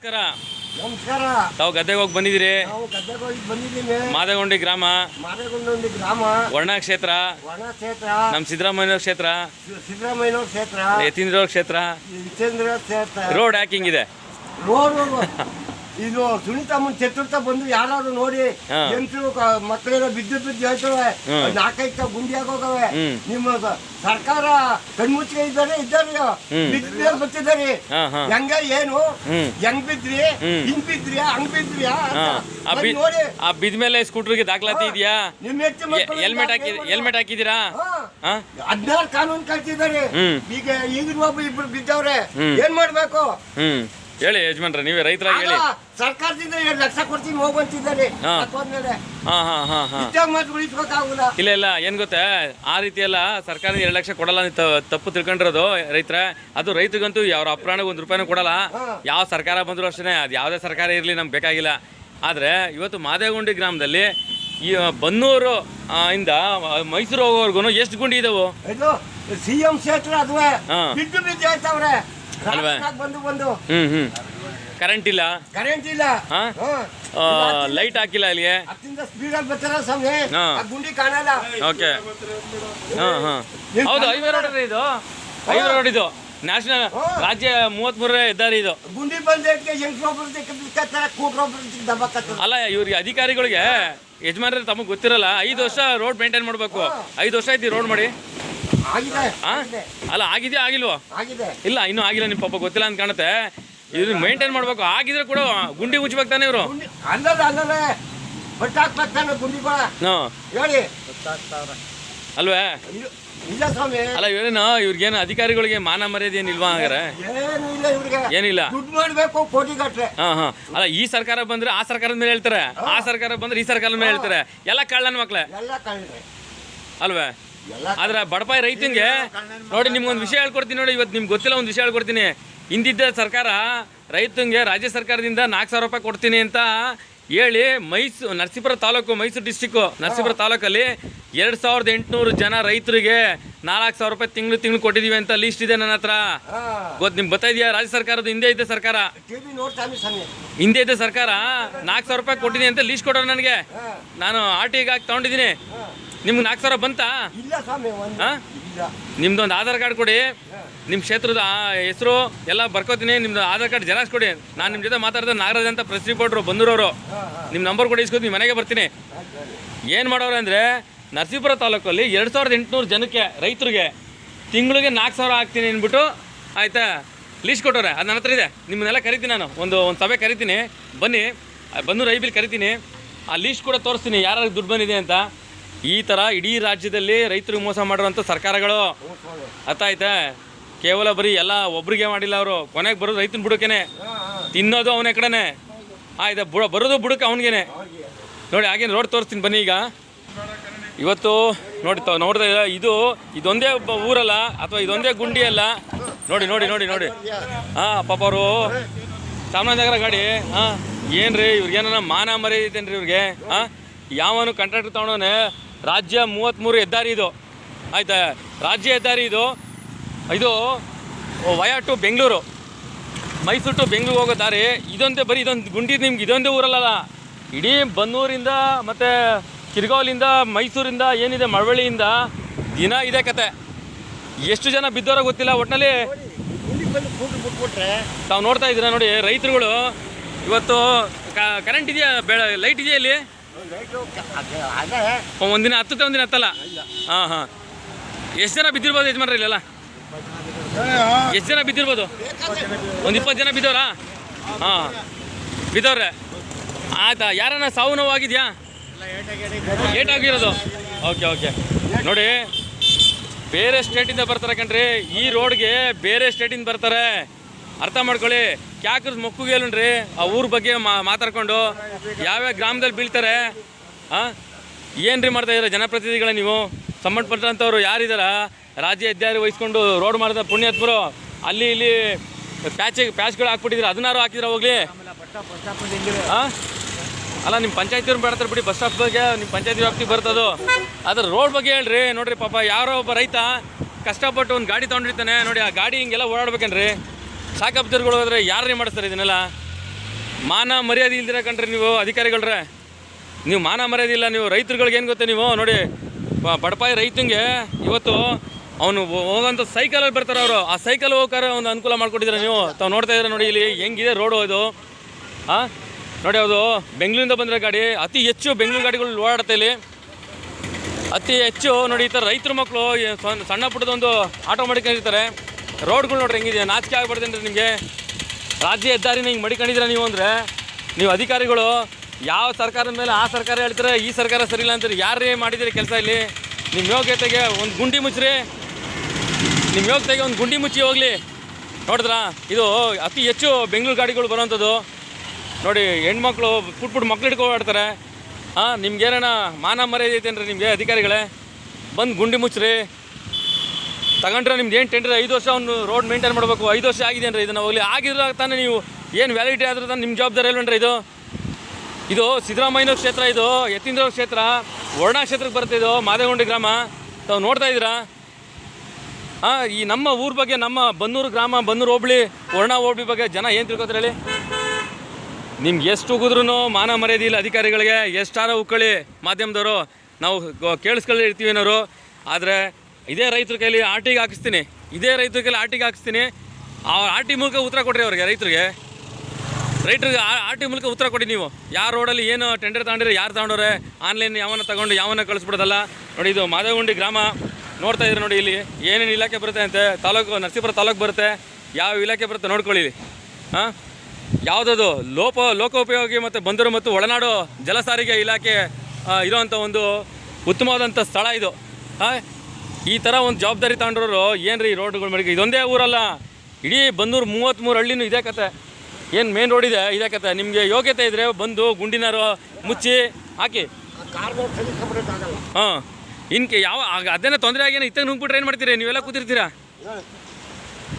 ನಮಸ್ಕಾರ. ನಮಸ್ಕಾರ. ತಾವು ಗದ್ದೆಗೆ ಹೋಗಿ ಬಂದಿದ್ದೀರಿ? ನಾವು ಗದ್ದೆಗೆ ಹೋಗಿ ಬಂದಿದ್ದೀನಿ. ಮಾದಗೊಂಡಿ ಗ್ರಾಮ, ವರ್ಣ ಕ್ಷೇತ್ರ, ನಮ್ಮ ಸಿದ್ದರಾಮಯ್ಯ ಕ್ಷೇತ್ರ, ಯತೀಂದ್ರ ಕ್ಷೇತ್ರ. ರೋಡ್ ಹ್ಯಾಕಿಂಗ್ ಇದೆ. ಇದು ಸುನೀತಮ್ಮನ ಚತುರ್ಥ ಬಂದು ಯಾರು ನೋಡಿ ಎಂಟು ಮಕ್ಕಳೆಲ್ಲ ಬಿದ್ದು ಹೇಳ್ತವೆ, 4-5 ಗುಂಡಿ ಆಗೋಗವೆ. ನಿಮ್ಮ ಸರ್ಕಾರ ಕಣ್ಮುಚ್ಚಿಗೆ ಇದ್ದಾರೆ ಬರ್ತಿದ್ದಾರೆ. ಹೆಂಗ ಏನು ಹೆಂಗ್ ಬಿದ್ರಿ, ಹಿಂಗ್ ಬಿದ್ರಿ, ಹಂಗ್ ಬಿದ್ರಿ ನೋಡಿ. ಆ ಬಿದ್ಮೇಲೆ ಸ್ಕೂಟರ್ಗೆ ದಾಖಲಾತಿ ಇದೆಯಾ? ಹೆಲ್ಮೆಟ್ ಹಾಕಿದೀರಾ? 16 ಕಾನೂನು ಕಳ್ತಿದ್ದಾರೆ. ಈಗ ಒಬ್ಬ ಇಬ್ರು ಬಿದ್ದವ್ರೆ, ಏನ್ ಮಾಡ್ಬೇಕು ಹೇಳಿ ಯಜಮಾನ್ರ, ನೀವೇ ರೈತರಾಗಿ ಹೇಳಿ. ಸರ್ಕಾರದಿಂದ 2 ಲಕ್ಷ ಕೊಡ್ತೀನಿ ಹೋಗಂತಿದ್ದಾರೆ. ಇಲ್ಲ ಏನ್ ಗೊತ್ತಾ, ಆ ರೀತಿ ಎಲ್ಲ ಸರ್ಕಾರ 2 ಲಕ್ಷ ಕೊಡಲ್ಲ ತಪ್ಪು ತಿಳ್ಕೊಂಡಿರೋದು ರೈತರ. ಅದು ರೈತರಿಗಂತೂ ಅವ್ರ ಅಪ್ರಾಣಿಗೆ 1 ರೂಪಾಯಿನೂ ಕೊಡಲ್ಲ. ಯಾವ ಸರ್ಕಾರ ಬಂದ್ರು ಅಷ್ಟೇ, ಅದು ಯಾವುದೇ ಸರ್ಕಾರ ಇರಲಿ ನಮ್ಗೆ ಬೇಕಾಗಿಲ್ಲ. ಆದರೆ ಇವತ್ತು ಮಾದೇಗುಂಡಿ ಗ್ರಾಮದಲ್ಲಿ ಈ ಬನ್ನೂರು ಇಂದ ಮೈಸೂರು ಹೋಗೋವರೆಗೂ ಎಷ್ಟು ಗುಂಡಿ ಇದಾವು? ಸಿಎಂ ಕ್ಷೇತ್ರ ಅದುವೇ ಬಿದ್ದು ಹೇಳ್ತಾವ್ರೆ ಅಲ್ವಾ? ಬಂದು ಕರೆಂಟ್ ಇಲ್ಲ, ಲೈಟ್ ಹಾಕಿಲ್ಲ ಅಲ್ಲಿಗೆ. ಗುಂಡಿ ಕಾಣಲ್ಲ. ಓಕೆ, ಹೌದು. ಹೈವೇ ರೋಡ್ ಇದು, ಹೈವೇ ರೋಡ್ ಇದು. ನ್ಯಾಷನಲ್ ರಾಜ್ಯ 33ನೇ ಹೆದ್ದಾರಿ ಇದು. ಗುಂಡಿ ಬಂದ ಅಲ್ಲ, ಇವ್ರಿಗೆ ಅಧಿಕಾರಿಗಳಿಗೆ ಯಜಮಾನ್ರೆ ತಮಗೆ ಗೊತ್ತಿರಲ್ಲ. 5 ವರ್ಷ ರೋಡ್ ಮೇಂಟೈನ್ ಮಾಡ್ಬೇಕು. 5 ವರ್ಷ ಆಯ್ತು ರೋಡ್ ಮಾಡಿ. ಅಲ್ಲ, ಆಗಿದೆಯಾ ಆಗಿಲ್ವೋ? ಇಲ್ಲ, ಇನ್ನೂ ಆಗಿಲ್ಲ. ನಿಮ್ಮ ಪಾಪ ಗೊತ್ತಿಲ್ಲ ಅಂತ ಕಾಣುತ್ತೆ. ಇವ್ರು ಮೇಂಟೈನ್ ಮಾಡ್ಬೇಕು. ಆಗಿದ್ರೆ ಕೂಡ ಗುಂಡಿ ಮುಚ್ಚಬೇಕು ತಾನೆ ಇವರು. ಅಲ್ವೇ? ಅಲ್ಲ, ಇವ್ರೇನು ಇವ್ರಿಗೇನು ಅಧಿಕಾರಿಗಳಿಗೆ ಮಾನ ಮರ್ಯಾದೆ ಏನಿಲ್ವಾ? ಹಂಗಾರೆ ಏನಿಲ್ಲ. ಅಲ್ಲ, ಈ ಸರ್ಕಾರ ಬಂದ್ರೆ ಆ ಸರ್ಕಾರದ ಮೇಲೆ ಹೇಳ್ತಾರೆ, ಆ ಸರ್ಕಾರ ಬಂದ್ರೆ ಈ ಸರ್ಕಾರದ ಮೇಲೆ ಹೇಳ್ತಾರೆ. ಎಲ್ಲ ಕಳ್ಳನ ಮಕ್ಳೆ ಅಲ್ವೇ? ಆದ್ರೆ ಬಡಪಾಯಿ ರೈತಂಗೆ ನೋಡಿ, ನಿಮ್ಗೊಂದು ವಿಷಯ ಹೇಳ್ಕೊಡ್ತೀನಿ ನೋಡಿ. ಇವತ್ತು ನಿಮ್ಗೆ ಗೊತ್ತಿಲ್ಲ, ಒಂದು ವಿಷಯ ಹೇಳ್ಕೊಡ್ತೀನಿ. ಹಿಂದಿದ್ದ ಸರ್ಕಾರ ರೈತಂಗೆ ರಾಜ್ಯ ಸರ್ಕಾರದಿಂದ 4,000 ರೂಪಾಯಿ ಕೊಡ್ತೀನಿ ಅಂತ ಹೇಳಿ ನರಸೀಪುರ ತಾಲೂಕು, ಮೈಸೂರು ಡಿಸ್ಟಿಕ್ಕು ನರಸೀಪುರ ತಾಲೂಕಲ್ಲಿ 2,800 ಜನ ರೈತರಿಗೆ 4,000 ರೂಪಾಯಿ ತಿಂಗಳು ಕೊಟ್ಟಿದೀವಿ ಅಂತ ಲೀಸ್ಟ್ ಇದೆ ನನ್ನ ಹತ್ರ. ನಿಮ್ಗೆ ಗೊತ್ತಾಇದೆಯಾ? ರಾಜ್ಯ ಸರ್ಕಾರದ ಹಿಂದೆ ಇದ್ದ ಸರ್ಕಾರ 4,000 ರೂಪಾಯಿ ಕೊಟ್ಟಿದ್ದೀನಿ ಅಂತ ಲೀಸ್ಟ್ ಕೊಟ್ಟರು ನನಗೆ. ನಾನು RTIಗೆ ಹಾಕಿ ತಗೊಂಡಿದ್ದೀನಿ. ನಿಮ್ಗೆ 4,000 ಬಂತಾ? ನಿಮ್ದೊಂದು ಆಧಾರ್ ಕಾರ್ಡ್ ಕೊಡಿ, ನಿಮ್ಮ ಕ್ಷೇತ್ರದ ಹೆಸರು ಎಲ್ಲ ಬರ್ಕೋತೀನಿ. ನಿಮ್ದು ಆಧಾರ್ ಕಾರ್ಡ್ ಜೆರಾಕ್ಸ್ ಕೊಡಿ. ನಾನು ನಿಮ್ಮ ಜೊತೆ ಮಾತಾಡಿದ ನಾಗರಾಜ್ ಅಂತ ಪ್ರೆಸ್ ರಿಪೋರ್ಟ್ರು ಬಂದೂರವರು. ನಿಮ್ಮ ನಂಬರ್ ಕೊಡಿ, ಇಸ್ಕೊತೀನಿ, ಮನೆಗೆ ಬರ್ತೀನಿ. ಏನು ಮಾಡೋರು ಅಂದರೆ, ನರಸೀಪುರ ತಾಲೂಕಲ್ಲಿ 2,800 ಜನಕ್ಕೆ ರೈತರಿಗೆ ತಿಂಗಳಿಗೆ 4,000 ಹಾಕ್ತೀನಿ ಅಂದ್ಬಿಟ್ಟು, ಆಯಿತಾ, ಲೀಸ್ಟ್ ಕೊಟ್ಟವ್ರೆ. ಅದು ನನ್ನ ಹತ್ರ ಇದೆ. ನಿಮ್ಮನ್ನೆಲ್ಲ ಕರಿತೀನಿ ನಾನು, ಒಂದು ಸಭೆ ಕರಿತೀನಿ, ಬನ್ನಿ. ಬನ್ನೂರು ಐಬಿಲ್ ಕರಿತೀನಿ. ಆ ಲೀಸ್ಟ್ ಕೂಡ ತೋರಿಸ್ತೀನಿ ಯಾರು ದುಡ್ಡು ಬಂದಿದೆ ಅಂತ. ಈ ಥರ ಇಡೀ ರಾಜ್ಯದಲ್ಲಿ ರೈತರಿಗೆ ಮೋಸ ಮಾಡಿರೋಂಥ ಸರ್ಕಾರಗಳು. ಅರ್ಥ ಆಯ್ತಾ? ಕೇವಲ ಬರೀ ಎಲ್ಲ ಒಬ್ರಿಗೆ ಮಾಡಿಲ್ಲ ಅವರು. ಕೊನೆಗೆ ಬರೋದು ರೈತನ ಬುಡಕ್ಕೇನೆ, ತಿನ್ನೋದು ಅವನ ಕಡೆನೆ. ಆಯ್ತಾ? ಬರೋದು ಬುಡಕ್ಕೆ ಅವನಿಗೇನೆ. ನೋಡಿ, ಹಾಗೇನು ರೋಡ್ ತೋರಿಸ್ತೀನಿ ಬನ್ನಿ. ಈಗ ಇವತ್ತು ನೋಡಿ ನೋಡಿದೆ, ಇದೊಂದೇ ಊರಲ್ಲ, ಅಥವಾ ಇದೊಂದೇ ಗುಂಡಿ ಅಲ್ಲ. ನೋಡಿ ಪಾಪ ಅವರು ಚಾಮರಾಜನಗರ ಗಾಡಿ. ಏನ್ರಿ ಇವ್ರಿಗೇನ ಮಾನ ಮರ್ಯಾದೆ ಐತೇನ್ರಿ ಇವ್ರಿಗೆ? ಯಾವನು ಕಾಂಟ್ರಾಕ್ಟರ್ ತಗೊಂಡವನೇ? ರಾಜ್ಯ 33 ಹೆದ್ದಾರಿ ಇದು, ಆಯ್ತಾ? ರಾಜ್ಯ ಹೆದ್ದಾರಿ ಇದು via to Bengaluru, Mysuru to Bengaluru ಹೋಗೋ ದಾರಿ ಇದೊಂದೇ. ಬರೀ ಇದೊಂದು ಗುಂಡಿ ನಿಮ್ಗೆ ಇದೊಂದೇ ಊರಲ್ಲ, ಇಡೀ ಬನ್ನೂರಿಂದ ಮತ್ತು ಕಿರ್ಗಾವಲಿಂದ, ಮೈಸೂರಿಂದ ಏನಿದೆ ಮಳವಳ್ಳಿಯಿಂದ ದಿನ ಇದೇ ಕತೆ. ಎಷ್ಟು ಜನ ಬಿದ್ದೋರೋ ಗೊತ್ತಿಲ್ಲ. ಒಟ್ಟಿನಲ್ಲಿ ತಾವು ನೋಡ್ತಾ ಇದ್ದೀರಾ ನೋಡಿ, ರೈತರುಗಳು ಇವತ್ತು ಕರೆಂಟ್ ಇದೆಯಾ, ಲೈಟ್ ಇದೆಯಾ ಇಲ್ಲಿ? ಒಂದಿನ ಹತ್ತುತ್ತೆ, ಒಂದಿನ ಹತ್ತಲ್ಲ. ಎಷ್ಟು ಜನ ಬಿದ್ದಿರ್ಬೋದು ಯಜಮಾನ್ರ ಇಲ್ಲೆಲ್ಲ? ಎಷ್ಟು ಜನ ಬಿದ್ದಿರ್ಬೋದು? ಒಂದು 20 ಜನ ಬಿದ್ದವ್ರಾ? ಬಿದ್ದವ್ರೆ. ಆಯ್ತಾ? ಯಾರನ್ನ ಸಾವು ನೋವು ಆಗಿದೆಯಾ? ಏಟಾಗಿರೋದು. ಓಕೆ. ನೋಡಿ, ಬೇರೆ ಸ್ಟೇಟಿಂದ ಬರ್ತಾರೆ ಕಣ್ರಿ ಈ ರೋಡ್ಗೆ. ಬೇರೆ ಸ್ಟೇಟಿಂದ ಬರ್ತಾರೆ, ಅರ್ಥ ಮಾಡ್ಕೊಳ್ಳಿ. ಕ್ಯಾಕ್ರಸ್ ಮೊಕ್ಕುಗೆ ಹೇಳಣ್ರಿ ಆ ಊರ ಬಗ್ಗೆ ಮಾತಾಡ್ಕೊಂಡು ಯಾವ್ಯಾವ ಗ್ರಾಮದಲ್ಲಿ ಬೀಳ್ತಾರೆ. ಏನ್ರಿ ಮಾಡ್ತಾ ಇದ್ದೀರಾ ಜನಪ್ರತಿನಿಧಿಗಳ ನೀವು? ಸಂಬಂಧಪಟ್ಟಂಥವ್ರು ಯಾರಿದಾರ ರಾಜ್ಯ ಹೆದ್ದಾರಿ ವಹಿಸ್ಕೊಂಡು ರೋಡ್ ಮಾಡಿದ ಪುಣ್ಯಾತ್ಮರು ಅಲ್ಲಿ ಇಲ್ಲಿ ಪ್ಯಾಚ್ಗಳು ಹಾಕ್ಬಿಟ್ಟಿದ್ರೆ ಅದನ್ನಾರು ಹಾಕಿದ್ರೆ ಹೋಗ್ಲಿ. ಅಲ್ಲ, ನಿಮ್ಮ ಪಂಚಾಯತಿಯವ್ರು ಬೇಡ್ತಾರೆ ಬಿಡಿ, ಬಸ್ ಸ್ಟಾಪ್ ಬಗ್ಗೆ ನಿಮ್ಮ ಪಂಚಾಯತಿ ವ್ಯಾಪ್ತಿಗೆ ಬರ್ತದೋ. ಅದ್ರ ರೋಡ್ ಬಗ್ಗೆ ಹೇಳ್ರಿ. ನೋಡ್ರಿ ಪಾಪ ಯಾರೋ ಒಬ್ಬ ರೈತ ಕಷ್ಟಪಟ್ಟು ಒಂದು ಗಾಡಿ ತೊಗೊಂಡಿರ್ತಾನೆ ನೋಡಿ, ಆ ಗಾಡಿ ಹಿಂಗೆಲ್ಲ ಓಡಾಡ್ಬೇಕೇನ್ರಿ? ಸಾಕಪ್ತರ್ಗಳು ಹೋದ್ರೆ ಯಾರೇ ಮಾಡಿಸ್ತಾರೆ ಇದನ್ನೆಲ್ಲ? ಮಾನ ಮರ್ಯಾದೆ ಇಲ್ದಿರ ಕಂಡ್ರೆ ನೀವು ಅಧಿಕಾರಿಗಳ್ರೆ, ನೀವು ಮಾನ ಮರ್ಯಾದೆ ಇಲ್ಲ. ನೀವು ರೈತರುಗಳಿಗೆ ಏನು ಗೊತ್ತೇ, ನೀವು ನೋಡಿ ಬಡಪಾಯಿ ರೈತಂಗೆ ಇವತ್ತು ಅವನು ಹೋಗೋಂಥ ಸೈಕಲಲ್ಲಿ ಬರ್ತಾರೆ ಅವರು, ಆ ಸೈಕಲ್ ಹೋಗೋಕ್ಕಾರೆ ಒಂದು ಅನುಕೂಲ ಮಾಡಿಕೊಟ್ಟಿದ್ರೆ ನೀವು. ತಾವು ನೋಡ್ತಾ ಇದ್ರೆ ನೋಡಿ ಇಲ್ಲಿ ಹೆಂಗಿದೆ ರೋಡು ಇದು. ಹಾಂ ನೋಡಿ, ಅದು ಬೆಂಗಳೂರಿಂದ ಬಂದಿರೋ ಗಾಡಿ, ಅತಿ ಹೆಚ್ಚು ಬೆಂಗಳೂರು ಗಾಡಿಗಳು ಓಡಾಡುತ್ತೆ ಇಲ್ಲಿ, ಅತಿ ಹೆಚ್ಚು. ನೋಡಿ ಈ ಥರ ರೈತರ ಮಕ್ಕಳು ಸಣ್ಣ ಪುಟ್ಟದೊಂದು ಆಟೋ ಮಾಡಿಕೊಂಡಿರ್ತಾರೆ. ರೋಡ್ಗಳು ನೋಡ್ರಿ ಹೆಂಗಿದೆ, ನಾಚಿಕೆ ಆಗ್ಬಾರ್ದೇನ್ರಿ ನಿಮಗೆ. ರಾಜ್ಯ ಹೆದ್ದಾರಿನ ಹಿಂಗೆ ಮಡಿಕೊಂಡಿದ್ದೀರ ನೀವು ಅಂದರೆ, ನೀವು ಅಧಿಕಾರಿಗಳು ಯಾವ ಸರ್ಕಾರದ ಮೇಲೆ ಆ ಸರ್ಕಾರ ಹೇಳ್ತಾರೆ, ಈ ಸರ್ಕಾರ ಸರಿ ಇಲ್ಲ ಅಂತೀರಿ. ಯಾರೇ ಮಾಡಿದ್ದೀರಿ ಕೆಲಸ ಇಲ್ಲಿ? ನಿಮ್ಮ ಯೋಗ್ಯತೆಗೆ ಒಂದು ಗುಂಡಿ ಮುಚ್ಚ್ರಿ, ನಿಮ್ಮ ಯೋಗ್ಯತೆಗೆ ಒಂದು ಗುಂಡಿ ಮುಚ್ಚಿ ಹೋಗಲಿ. ನೋಡಿದ್ರಾ, ಇದು ಅತಿ ಹೆಚ್ಚು ಬೆಂಗಳೂರು ಗಾಡಿಗಳು ಬರೋವಂಥದ್ದು. ನೋಡಿ ಹೆಣ್ಮಕ್ಳು ಪುಟ್ ಮಕ್ಳು ಹಿಡ್ಕೊಂಡು ಆಡ್ತಾರೆ. ಹಾಂ, ನಿಮ್ಗೇನ ಮಾನ ಮರ್ಯಾದೆ ಐತೇನ್ರಿ ನಿಮಗೆ ಅಧಿಕಾರಿಗಳೇ? ಬಂದು ಗುಂಡಿ ಮುಚ್ಚ್ರಿ. ತಗೊಂಡ್ರೆ ನಿಮ್ದು ಏನು ಟೆಂಡ್ರಿ, 5 ವರ್ಷ ಅವ್ನು ರೋಡ್ ಮೇಂಟೈನ್ ಮಾಡಬೇಕು. 5 ವರ್ಷ ಆಗಿದೇನ್ರಿ ಇದನ್ನು ಹೋಗಲಿ? ಆಗಿದ್ರೆ ತಾನೇ ನೀವು ಏನು ವ್ಯಾಲಿಡಿಟಿ ಆದ್ರೆ ತಾನೇ ನಿಮ್ಮ ಜವಾಬ್ದಾರಿ ಅಲ್ವೇನ್ರಿ ಇದು? ಇದು ಸಿದ್ದರಾಮಯ್ಯನ ಕ್ಷೇತ್ರ, ಇದು ಯತೀಂದ್ರ ಕ್ಷೇತ್ರ, ವರ್ಣಾ ಕ್ಷೇತ್ರಕ್ಕೆ ಬರುತ್ತೆ ಇದು, ಮಾದೇಗುಂಡಿ ಗ್ರಾಮ. ತಾವು ನೋಡ್ತಾ ಇದ್ದೀರಾ? ಹಾಂ, ಈ ನಮ್ಮ ಊರ ಬಗ್ಗೆ, ನಮ್ಮ ಬನ್ನೂರು ಗ್ರಾಮ, ಬನ್ನೂರು ಹೋಬಳಿ, ವರ್ಣಾ ಹೋಬಳಿ ಬಗ್ಗೆ ಜನ ಏನು ತಿಳ್ಕೊತಾರೆ ಹೇಳಿ? ನಿಮ್ಗೆ ಎಷ್ಟು ಉಗಿದ್ರೂ ಮಾನ ಮರ್ಯಾದೆ ಇಲ್ಲ ಅಧಿಕಾರಿಗಳಿಗೆ. ಎಷ್ಟಾರ ಉಕ್ಕಳಿ ಮಾಧ್ಯಮದವರು, ನಾವು ಕೇಳಿಸ್ಕೊಳ್ಳಿ ಇರ್ತೀವಿ ಅನ್ನೋರು. ಆದರೆ ಇದೇ ರೈತರ ಕೈಲಿ ಆರ್ಟಿಗೆ ಹಾಕಿಸ್ತೀನಿ, ಇದೇ ರೈತರ ಕೈಲಿ ಆರ್ಟಿಗೆ ಹಾಕಿಸ್ತೀನಿ. ಆ ಆರ್ ಟಿ ಮೂಲಕ ಉತ್ತರ ಕೊಡ್ರಿ ಅವ್ರಿಗೆ, ರೈತರಿಗೆ ಆರ್ ಟಿ ಮೂಲಕ ಉತ್ತರ ಕೊಡಿ. ನೀವು ಯಾವ ರೋಡಲ್ಲಿ ಏನು ಟೆಂಡರ್ ತಗೊಂಡಿರಿ, ಯಾರು ತಗೊಂಡವ್ರೆ, ಆನ್ಲೈನ್ ಯಾವನ್ನ ತಗೊಂಡು ಯಾವನ್ನ ಕಳಿಸ್ಬಿಡೋದಲ್ಲ. ನೋಡಿ ಇದು ಮಾದೇಗುಂಡಿ ಗ್ರಾಮ ನೋಡ್ತಾ ಇದ್ರೆ ನೋಡಿ, ಇಲ್ಲಿ ಏನೇನು ಇಲಾಖೆ ಬರುತ್ತೆ ಅಂತೆ. ತಾಲೂಕು ನರಸೀಪುರ ತಾಲೂಕು ಬರುತ್ತೆ, ಯಾವ ಇಲಾಖೆ ಬರುತ್ತೆ ನೋಡ್ಕೊಳ್ಳಿ. ಹಾಂ, ಯಾವುದದು ಲೋಕೋಪಯೋಗಿ ಮತ್ತು ಬಂದರು ಮತ್ತು ಒಳನಾಡು ಜಲ ಸಾರಿಗೆ ಇಲಾಖೆ ಇರೋವಂಥ ಒಂದು ಉತ್ತಮವಾದಂಥ ಸ್ಥಳ ಇದು. ಹಾಂ, ಈ ಥರ ಒಂದು ಜವಾಬ್ದಾರಿ ತಗೊಂಡ್ರು ಏನು ರೀ ರೋಡ್ಗಳು ಮಾಡಿ. ಇದೊಂದೇ ಊರಲ್ಲ, ಇಡೀ ಬನ್ನೂರು 33 ಹಳ್ಳಿನೂ ಇದೇ ಕತೆ. ಏನು ಮೇನ್ ರೋಡ್ ಇದೆ ಇದೇ ಕತೆ. ನಿಮಗೆ ಯೋಗ್ಯತೆ ಇದ್ದರೆ ಬಂದು ಗುಂಡಿನಾರು ಮುಚ್ಚಿ ಹಾಕಿ. ಹಾಂ, ಇನ್ಕೆ ಯಾವ ಅದೇನೋ ತೊಂದರೆ ಆಗೇನೋ ಇತ್ತಾಗ ನುಗ್ಬಿಟ್ರೆ ಏನು ಮಾಡ್ತೀರಿ? ನೀವೆಲ್ಲ ಕೂತಿರ್ತೀರಾ?